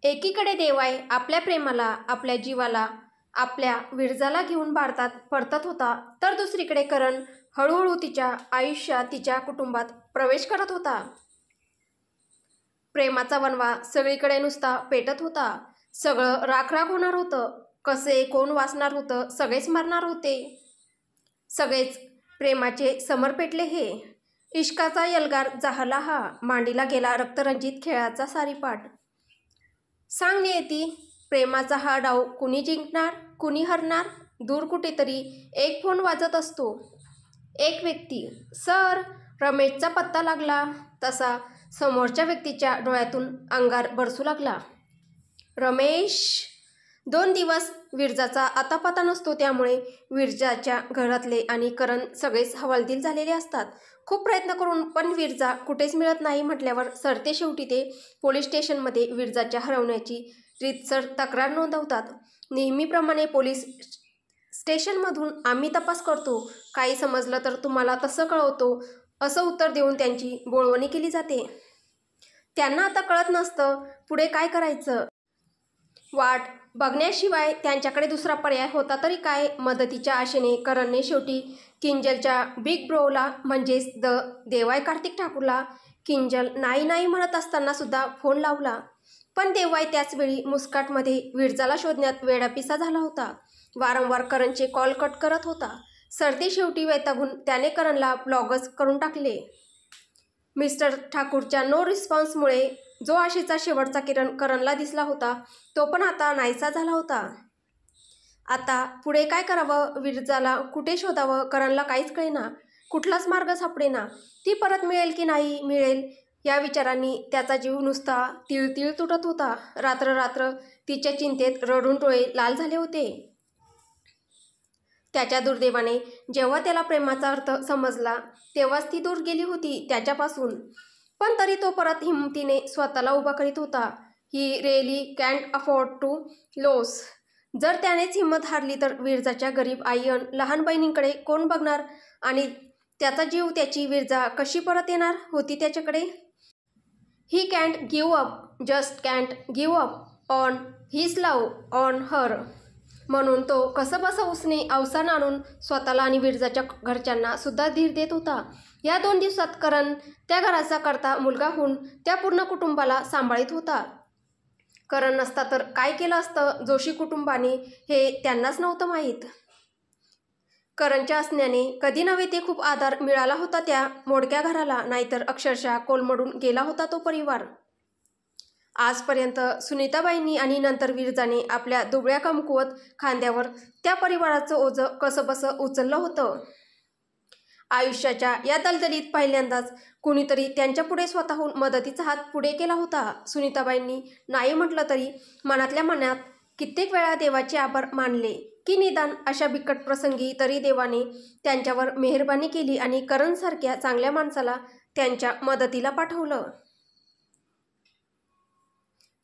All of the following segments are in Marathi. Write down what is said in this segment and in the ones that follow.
एकीकडे देवाय आपल्या प्रेमाला, आपल्या जीवाला, आपल्या विरजाला घेऊन भारतात परतत होता, तर दुसरीकडे करण हळूहळू तिच्या आयुष्यात, तिच्या कुटुंबात प्रवेश करत होता. प्रेमाचा वणवा सगळीकडे नुसता पेटत होता. सगळं राखराख होणार होतं. कसे कोण वाचणार होतं, सगळेच मरणार होते. सगळेच प्रेमाचे समर पेटले हे. इश्काचा यलगार जाहला हा, मांडीला गेला रक्तरंजित खेळाचा सारीपाट. सांग नियती, प्रेमाचा हा डाव कुणी जिंकणार, कुणी हरणार? दूर कुठेतरी एक फोन वाजत असतो. एक व्यक्ती, सर, रमेशचा पत्ता लागला. तसा समोरच्या व्यक्तीच्या डोळ्यातून अंगार बरसू लागला. रमेश? 2 दिवस विरजाचा आतापता नसतो, त्यामुळे विरजाच्या घरातले आणि करण सगळेच हवालदिल झालेले असतात. खूप प्रयत्न करून पण विरजा कुठेच मिळत नाही म्हटल्यावर सरते शेवटी ते पोलीस स्टेशनमध्ये विरजाच्या हरवण्याची रीतसर तक्रार नोंदवतात. नेहमीप्रमाणे पोलीस स्टेशनमधून आम्ही तपास करतो, काही समजलं तर तुम्हाला तसं कळवतो, असं उत्तर देऊन त्यांची बोळवणी केली जाते. त्यांना आता कळत नसतं पुढे काय करायचं. वाट बघण्याशिवाय त्यांच्याकडे दुसरा पर्याय होता तरी काय. मदतीच्या आशेने करणने शेवटी किंजलच्या बिग ब्रोला म्हणजेच देवाय कार्तिक ठाकूरला किंजल नाही नाही म्हणत असताना सुद्धा फोन लावला. पण देवाय त्याच वेळी मुस्काटमध्ये विरजाला शोधण्यात वेडापिसा झाला होता. वारंवार करणचे कॉल कट करत होता. सर्दी शेवटी वैतागून त्याने करणला ब्लॉगच करून टाकले. मिस्टर ठाकूरच्या नो रिस्पॉन्समुळे जो आशेचा शेवटचा किरण करणला दिसला होता, तो पण आता नाहीसा झाला होता. आता पुढे काय करावं, विरजाला कुठे शोधावं, करणला काहीच कळेना. कुठलाच मार्ग सापडेना. ती परत मिळेल की नाही मिळेल या विचारांनी त्याचा जीव नुसता तिळतिळ तुटत होता. रात्र तिच्या चिंतेत रडून डोळे लाल झाले होते. त्याच्या दुर्दैवाने जेव्हा त्याला प्रेमाचा अर्थ समजला तेव्हाच ती दूर गेली होती त्याच्यापासून. पण तरी तो परत हिमतीने स्वतःला उभा करीत होता. He really can't afford to loss. जर त्यानेच हिंमत हारली तर विरजाच्या गरीब आई आणि लहान बहिणींकडे कोण बघणार आणि त्याचा जीव, त्याची विरजा कशी परत येणार होती त्याच्याकडे. He can't give up, just can't give up on his love on her. म्हणून तो कसंबसं उसने अवसान आणून स्वतःला आणि विरजाच्या घरच्यांना सुद्धा धीर देत होता. या 2 दिवसात करण त्या घराचा करता मुलगा होऊन त्या पूर्ण कुटुंबाला सांभाळीत होता. करण नसता तर काय केलं असतं जोशी कुटुंबाने हे त्यांनाच नव्हतं माहीत. करणच्या असण्याने कधी नव्हे ते खूप आधार मिळाला होता त्या मोडक्या घराला, नाहीतर अक्षरशः कोलमडून गेला होता तो परिवार. आजपर्यंत सुनीताबाईंनी आणि नंतर विरजाने आपल्या दुबळ्या कमकुवत खांद्यावर त्या परिवाराचं ओझं कसंबसं उचललं होतं. आयुष्याच्या या दलदलीत पहिल्यांदाच कुणीतरी त्यांच्यापुढे स्वतःहून मदतीचा हात पुढे केला होता. सुनीताबाईंनी नाही म्हटलं तरी मनातल्या मनात कित्येक वेळा देवाचे आभार मानले की निदान अशा बिकट प्रसंगी तरी देवाने त्यांच्यावर मेहरबानी केली आणि करणसारख्या चांगल्या माणसाला त्यांच्या मदतीला पाठवलं.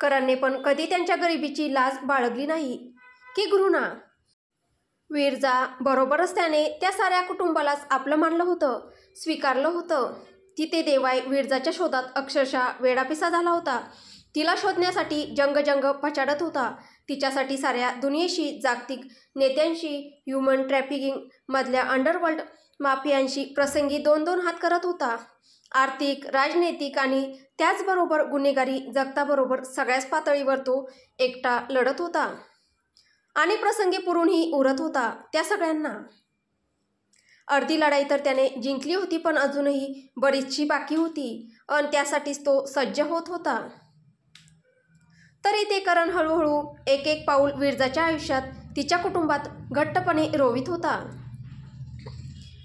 करणने पण कधी त्यांच्या गरिबीची लाज बाळगली नाही की घृणा. विरजा बरोबरच त्याने त्या साऱ्या कुटुंबालाच आपलं मानलं होतं, स्वीकारलं होतं. तिथे देवाय विरजाच्या शोधात अक्षरशः वेडापिसा झाला होता. तिला शोधण्यासाठी जंग पछाडत होता. तिच्यासाठी साऱ्या दुनियेशी, जागतिक नेत्यांशी, ह्युमन ट्रॅफिकिंग मधल्या अंडरवर्ल्ड माफियांशी प्रसंगी 2-2 हात करत होता. आर्थिक, राजनैतिक आणि त्याचबरोबर गुन्हेगारी जगताबरोबर सगळ्याच पातळीवर तो एकटा लढत होता आणि प्रसंगी पुरूनही उरत होता त्या सगळ्यांना. अर्धी लढाई तर त्याने जिंकली होती, पण अजूनही बरीचशी बाकी होती आणि त्यासाठीच तो सज्ज होत होता. तरी ते करण हळूहळू एक पाऊल विरजाच्या आयुष्यात, तिच्या कुटुंबात घट्टपणे रोवित होता.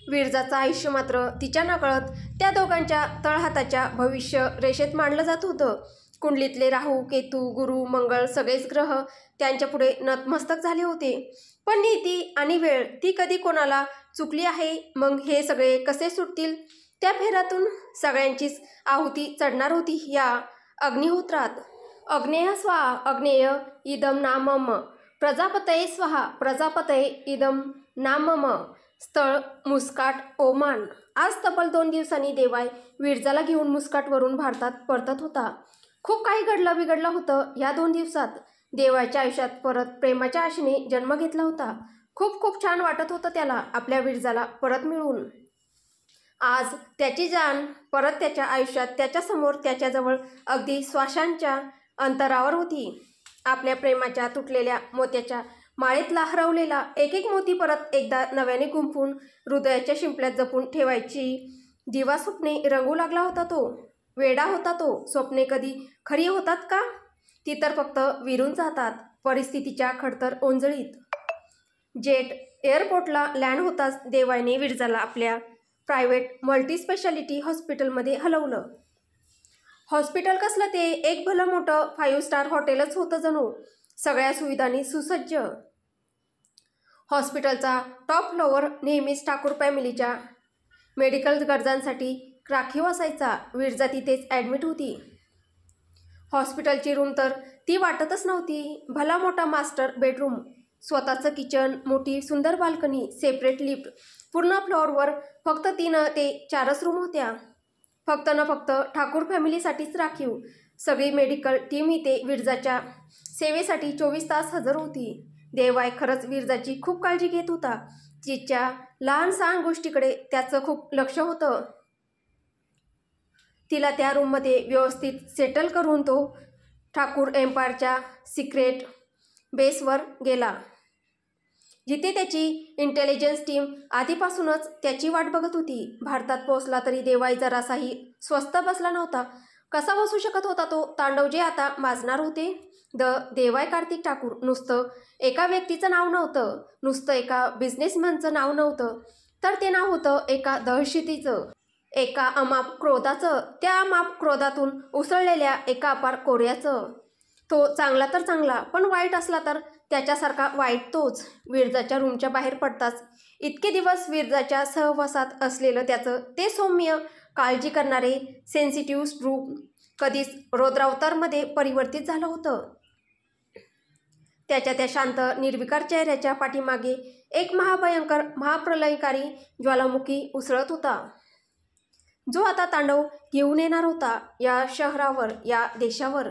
विरजाचं आयुष्य मात्र तिच्या नकळत त्या दोघांच्या तळहाताच्या भविष्य रेषेत मांडलं जात होतं. कुंडलीतले राहू, केतू, गुरु, मंगळ सगळेच ग्रह त्यांच्यापुढे नतमस्तक झाले होते. पण नीती आणि वेळ ती कधी कोणाला चुकली आहे. मग हे सगळे कसे सुटतील त्या फेऱ्यातून. सगळ्यांचीच आहुती चढणार होती या अग्निहोत्रात. अग्नेय स्वाहा अग्नेय इदम नामम प्रजापतये स्वाहा प्रजापतये इदम नामम. स्थळ मुस्काट, ओमान. आज तब्बल 2 दिवसांनी देवाय विरजाला घेऊन मुस्काटवरून भारतात परतत होता. खूप काही घडलं बिघडलं होतं या 2 दिवसात. देवाच्या आयुष्यात परत प्रेमाच्या आशेने जन्म घेतला होता. खूप खूप छान वाटत होतं त्याला आपल्या विरजाला परत मिळून. आज त्याची जान परत त्याच्या आयुष्यात त्याच्यासमोर त्याच्याजवळ अगदी श्वासांच्या अंतरावर होती. आपल्या प्रेमाच्या तुटलेल्या मोत्याच्या माळेतला हरवलेला एक एक मोती परत एकदा नव्याने गुंफून हृदयाच्या शिंपल्यात जपून ठेवायची दिवा स्वप्ने रंगू लागला होता तो. वेडा होता तो. स्वप्ने कधी खरी होतात का? ती तर फक्त विरून जातात परिस्थितीच्या खडतर ओंजळीत. जेट एअरपोर्टला लँड होताच देवाईने विरजाला आपल्या प्रायव्हेट मल्टीस्पेशालिटी हॉस्पिटलमध्ये हलवलं. हॉस्पिटल कसलं ते एक भलं मोठं 5 स्टार हॉटेलच होतं जणू. सगळ्या सुविधांनी सुसज्ज. हॉस्पिटलचा टॉप फ्लोअर नेहमीच ठाकूर फॅमिलीच्या मेडिकल गरजांसाठी राखीव असायचा. विरजा तिथेच ॲडमिट होती. हॉस्पिटलची रूम तर ती वाटतच नव्हती. भला मोठा मास्टर बेडरूम, स्वतःचं किचन, मोठी सुंदर बाल्कनी, सेपरेट लिफ्ट. पूर्ण फ्लोअरवर फक्त 3 ते 4च रूम होत्या. फक्त न फक्त ठाकूर फॅमिलीसाठीच राखीव. सगळी मेडिकल टीम इथे विरजाच्या सेवेसाठी 24 तास हजर होती. देवाय खरंच विरजाची खूप काळजी घेत होता. तिच्या लहान सहान गोष्टीकडे त्याचं खूप लक्ष होतं. तिला त्या रूममध्ये व्यवस्थित सेटल करून तो ठाकूर एम्पायरच्या सिक्रेट बेसवर गेला, जिथे त्याची इंटेलिजन्स टीम आधीपासूनच त्याची वाट बघत होती. भारतात पोहोचला तरी देवाई जरासाही स्वस्थ बसला नव्हता. कसा बसू शकत होता तो तांडव जे आता माजणार होते? देवाई कार्तिक ठाकूर नुसतं एका व्यक्तीचं नाव नव्हतं, नुसतं एका बिझनेसमॅनचं नाव नव्हतं, तर ते नाव होतं एका दहशतीचं, एका अमाप क्रोधाचं, त्या अमाप क्रोधातून उसळलेल्या एका अपार कोऱ्याचं. तो चांगला तर चांगला, पण वाईट असला तर त्याच्यासारखा वाईट तोच. विरजाच्या रूमच्या बाहेर पडताच इतके दिवस विरजाच्या सहवासात असलेलं त्याचं ते सौम्य, काळजी करणारे सेन्सिटिव्ह रूप कधीच रौद्रावतारमध्ये परिवर्तित झालं होतं. त्याच्या त्या शांत निर्विकार चेहऱ्याच्या पाठीमागे एक महाभयंकर महाप्रलयकारी ज्वालामुखी उसळत होता, जो आता तांडव घेऊन येणार होता या शहरावर, या देशावर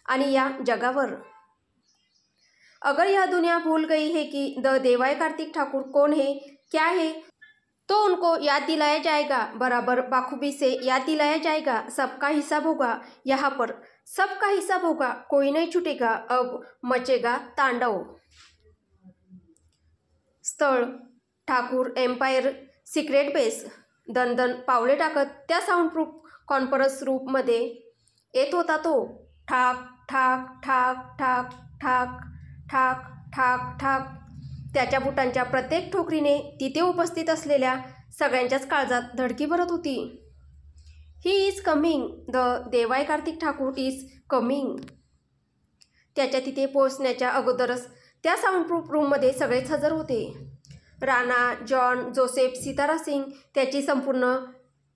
आणि या जगावर. अगर यह दुनिया भूल गई है कि देवाई कार्तिक ठाकुर कौन है, क्या है, तो उनको याद दिलाया जाएगा, बराबर बाखूबी से याद दिलाया जाएगा. सबका हिसाब होगा यहाँ पर, सबका हिसाब होगा, कोई नहीं छूटेगा, अब मचेगा तांडव. स्थळ ठाकूर एम्पायर सिक्रेट बेस. दणदण पावले टाकत त्या साऊंडप्रूफ कॉन्फरन्स रूममध्ये येत होता तो. ठाक ठाक ठाक ठाक ठाक ठाक ठाक ठाक. त्याच्या बुटांच्या प्रत्येक ठोकरीने तिथे उपस्थित असलेल्या सगळ्यांच्याच काळजात धडकी भरत होती. ही इज कमिंग, देवाई कार्तिक ठाकूर इज कमिंग. त्याच्या तिथे पोहोचण्याच्या अगोदरच त्या साऊंडप्रूफ रूममध्ये सगळेच हजर होते. राणा, जॉन, जोसेफ, सितारा सिंग, त्याची संपूर्ण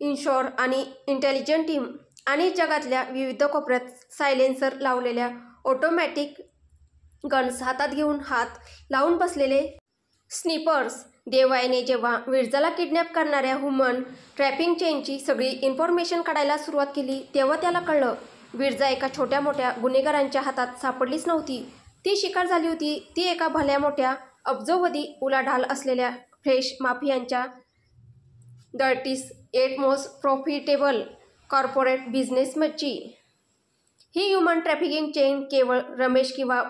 इन्शॉर आणि इंटेलिजंट टीम आणि जगातल्या विविध कोपऱ्यात सायलेन्सर लावलेल्या ऑटोमॅटिक गन्स हातात घेऊन हात लावून बसलेले स्निपर्स. देवाईने जेव्हा विरजाला किडनॅप करणाऱ्या ह्युमन ट्रॅपिंग चेनची सगळी इन्फॉर्मेशन काढायला सुरुवात केली, तेव्हा त्याला कळलं विरजा एका छोट्या मोठ्या गुन्हेगारांच्या हातात सापडलीच नव्हती. ती शिकार झाली होती ती एका भल्या मोठ्या अब्जोवधी उलाढाल असलेल्या फ्रेश माफियांच्या, द 8 मोस्ट प्रॉफिटेबल कॉर्पोरेट बिझनेसमची. ही ह्युमन ट्रॅफिकिंग चेन केवळ रमेश किंवा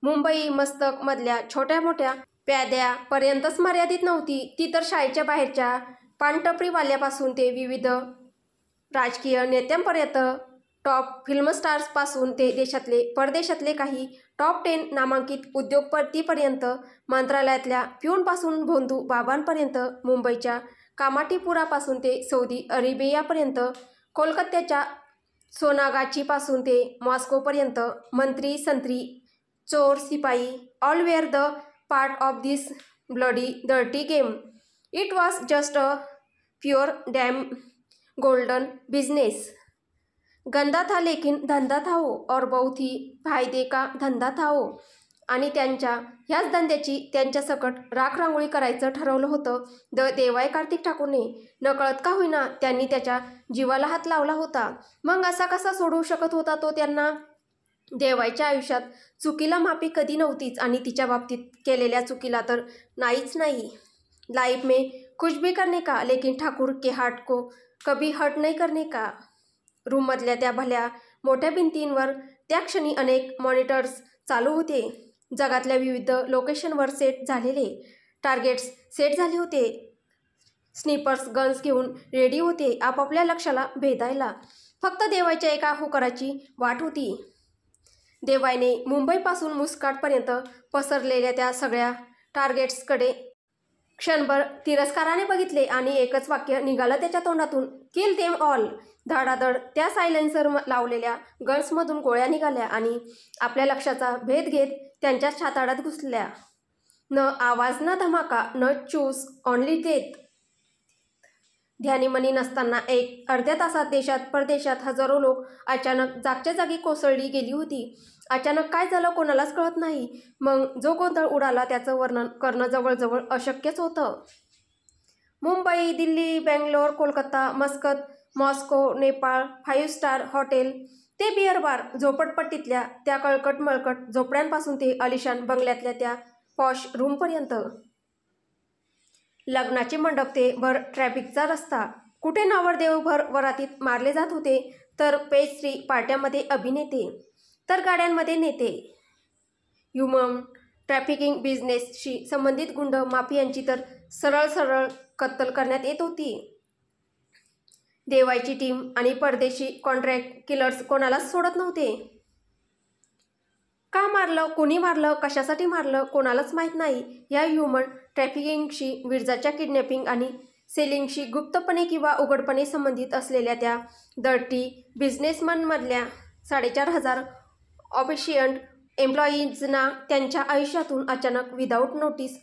मुंबई मस्तक मधल्या छोट्या मोठ्या प्याद्यापर्यंतच मर्यादित नव्हती. ती तर शाळेच्या बाहेरच्या पानटपरीवाल्यापासून ते विविध राजकीय नेत्यांपर्यंत, टॉप फिल्म स्टार्सपासून ते देशातले परदेशातले काही टॉप 10 नामांकित उद्योगपतीपर्यंत, मंत्रालयातल्या प्यूनपासून भोंदू बाबांपर्यंत, मुंबईच्या कामाठीपुरापासून ते सौदी अरेबियापर्यंत, कोलकात्याच्या सोनागाचीपासून ते मॉस्कोपर्यंत, मंत्री संत्री, चोर सिपाई, all were the part of this bloody dirty game. It was just a pure damn golden business. गंदा था लेकिन धंधा था वो, और बहुत ही फायदे का धंधा था वो. आणि त्यांच्या ह्याच धंद्याची त्यांच्यासकट राखरांगोळी करायचं ठरवलं होतं. देवाय कार्तिक ठाकूरने नकळत का होईना त्यांनी त्याच्या जीवाला हात लावला होता. मग असा कसा सोडवू शकत होता तो त्यांना? देवायच्या आयुष्यात चुकीला माफी कधी नव्हतीच आणि तिच्या बाबतीत केलेल्या चुकीला तर नाहीच नाही. लाईफ में कुछ भी करने का, लेकिन ठाकूर के हार्ट को कभी हर्ट नहीं करने का. रूममधल्या त्या भल्या मोठ्या भिंतींवर त्या क्षणी अनेक मॉनिटर्स चालू होते. जगातल्या विविध लोकेशनवर सेट झालेले टार्गेट्स सेट झाले होते. स्निपर्स गन्स घेऊन रेडी होते आपापल्या लक्ष्याला भेदायला. फक्त देवायच्या एका होकाराची वाट होती. देवायने मुंबईपासून मुस्काटपर्यंत पसरलेल्या त्या सगळ्या टार्गेट्सकडे क्षणभर तिरस्काराने बघितले आणि एकच वाक्य निघालं त्याच्या तोंडातून, किल देम ऑल. धडाधड त्या सायलेन्सर लावलेल्या गन्समधून गोळ्या निघाल्या आणि आपल्या लक्ष्याचा भेद घेत त्यांच्या छाताडात घुसल्या. न आवाज, न धमाका, न चूस, ऑनली डेथ. ध्यानीमनी नसताना एक अर्ध्या तासात देशात परदेशात हजारो लोक अचानक जागच्या जागी कोसळली गेली होती. अचानक काय झालं कोणालाच कळत नाही. मग जो गोंधळ उडाला त्याचं वर्णन करणं जवळजवळ अशक्यच होतं. Mumbai, Delhi, Bangalore, Kolkata, Muscat, Moscow, Nepal, 5 star hotel ते बिअर बार, झोपडपट्टीतल्या त्या कळकट मळकट झोपड्यांपासून ते आलिशान बंगल्यातल्या त्या पॉश रूमपर्यंत. लग्नाचे मंडप ते भर ट्रॅफिकचा रस्ता. कुठे नवरदेव भर वरातीत मारले जात होते, तर पेस्ट्री पार्ट्यामध्ये अभिनेते, तर गाड्यांमध्ये नेते. ह्युमन ट्रॅफिकिंग बिझनेसशी संबंधित गुंड माफियांची तर सरळ सरळ कत्तल करण्यात येत होती. देवायची टीम आणि परदेशी कॉन्ट्रॅक्ट किलर्स कोणालाच सोडत नव्हते. का मारलं, कोणी मारलं, कशासाठी मारलं कोणालाच माहीत नाही. या ह्युमन ट्रॅफिकिंगशी, विरजाच्या किडनॅपिंग आणि सेलिंगशी गुप्तपणे किंवा उघडपणे संबंधित असलेल्या त्या डर्टी बिझनेसमनमधल्या 4,500 ऑफिशियंट एम्प्लॉईजना त्यांच्या आयुष्यातून अचानक विदाऊट नोटीस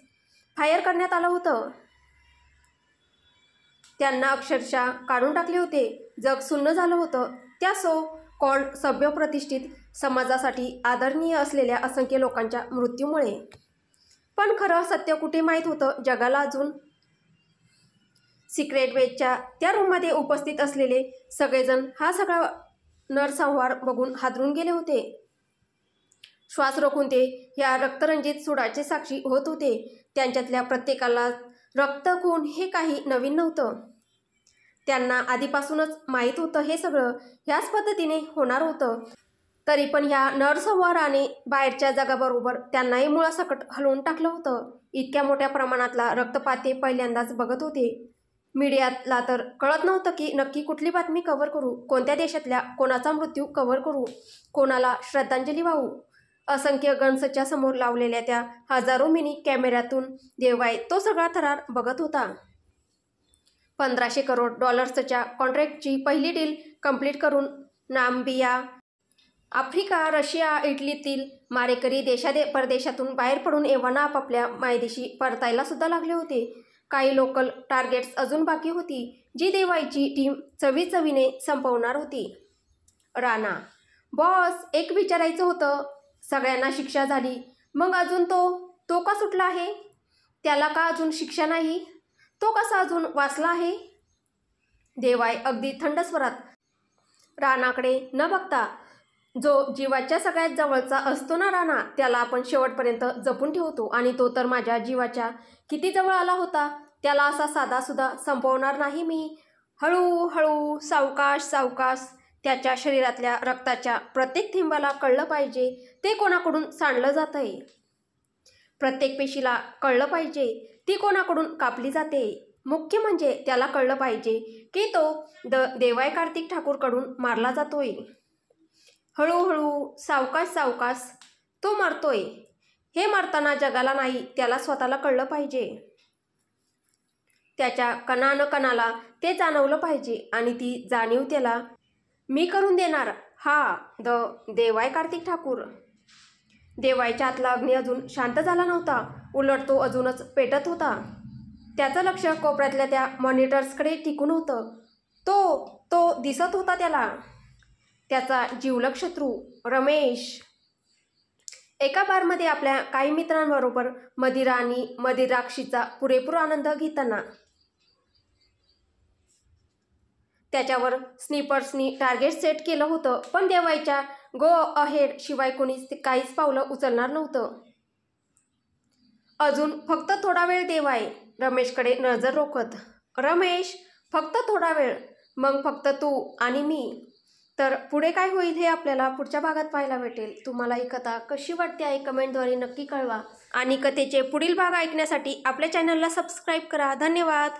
फायर करण्यात आलं होतं. त्यांना अक्षरशः काढून टाकले होते. जग सुन्न झालं होतं त्या सो कॉल्ड सभ्य प्रतिष्ठित समाजासाठी आदरणीय असलेल्या असंख्य लोकांच्या मृत्यूमुळे. पण खरं सत्य कुठे माहीत होतं जगाला अजून? सिक्रेट बेजच्या त्या रूममध्ये उपस्थित असलेले सगळेजण हा सगळा नरसंहार बघून हादरून गेले होते. श्वास रोखून ते या रक्तरंजित सुडाचे साक्षी होत होते. त्यांच्यातल्या प्रत्येकाला रक्त, खून हे काही नवीन नव्हतं. त्यांना आधीपासूनच माहीत होतं हे सगळं ह्याच पद्धतीने होणार होतं. तरी पण ह्या नरसंहाराने बाहेरच्या जगाबरोबर त्यांनाही मुळासकट हलवून टाकलं होतं. इतक्या मोठ्या प्रमाणातला रक्तपात ते पहिल्यांदाच बघत होते. मीडियाला तर कळत नव्हतं की नक्की कुठली बातमी कव्हर करू, कोणत्या देशातल्या कोणाचा मृत्यू कव्हर करू, कोणाला श्रद्धांजली वाहू. असंख्य गन्सच्या समोर लावलेल्या त्या हजारो मिनी कॅमेऱ्यातून देवाय तो सगळा थरार बघत होता. $1,500 करोड कॉन्ट्रॅक्टची पहिली डील कंप्लीट करून नाम्बिया, आफ्रिका, रशिया, इटलीतील मारेकरी परदेशातून बाहेर पडून एव्हाना आपापल्या मायदेशी परतायला सुद्धा लागले होते. काही लोकल टार्गेट्स अजून बाकी होती, जी देवायची टीम चवीचवीने संपवणार होती. राणा, बॉस, एक विचारायचं होतं. सगळ्यांना शिक्षा झाली, मग अजून तो का सुटला आहे? त्याला का अजून शिक्षा नाही? तो कसा अजून वाचला आहे? देवाय अगदी थंड स्वरात राणाकडे न बघता, जो जीवाच्या सगळ्यात जवळचा असतो ना राणा, त्याला आपण शेवटपर्यंत जपून ठेवतो आणि तो तर माझ्या जीवाच्या किती जवळ आला होता. त्याला असा साधासुद्धा संपवणार नाही मी. हळूहळू, सावकाश सावकाश. त्याच्या शरीरातल्या रक्ताच्या प्रत्येक थेंबाला कळलं पाहिजे ते कोणाकडून सांडलं जातंय. प्रत्येक पेशीला कळलं पाहिजे ती कोणाकडून कापली जाते. मुख्य म्हणजे त्याला कळलं पाहिजे की तो देवाय कार्तिक ठाकूरकडून मारला जातोय. हळूहळू, सावकाश सावकाश तो मरतोय. हे मरताना जगाला नाही, त्याला स्वतःला कळलं पाहिजे. त्याच्या कणानकणाला ते जाणवलं पाहिजे आणि ती जाणीव त्याला मी करून देणार. हा देवाय कार्तिक ठाकूर. देवायच्या आतला अग्नी अजून शांत झाला नव्हता. उलट तो अजूनच पेटत होता. त्याचं लक्ष कोपऱ्यातल्या त्या मॉनिटर्सकडे टिकून होतं. तो दिसत होता त्याला. त्याचा जिवलग शत्रू रमेश. एका बारमध्ये आपल्या काही मित्रांबरोबर मदिरा आणि मदिराक्षीचा पुरेपूर आनंद घेताना त्याच्यावर स्निपर्सनी टार्गेट सेट केलं होतं, पण देवाईच्या गो अहेड शिवाय कोणीच काहीच पावलं उचलणार नव्हतं. अजून फक्त थोडा वेळ देवाई रमेशकडे नजर रोखत. रमेश, फक्त थोडा वेळ, मग फक्त तू आणि मी. तर पुढे काय होईल हे आपल्याला पुढच्या भागात पाहायला भेटेल. तुम्हाला ही कथा कशी वाटते आहे कमेंटद्वारे नक्की कळवा आणि कथेचे पुढील भाग ऐकण्यासाठी आपल्या चॅनलला सबस्क्राईब करा. धन्यवाद.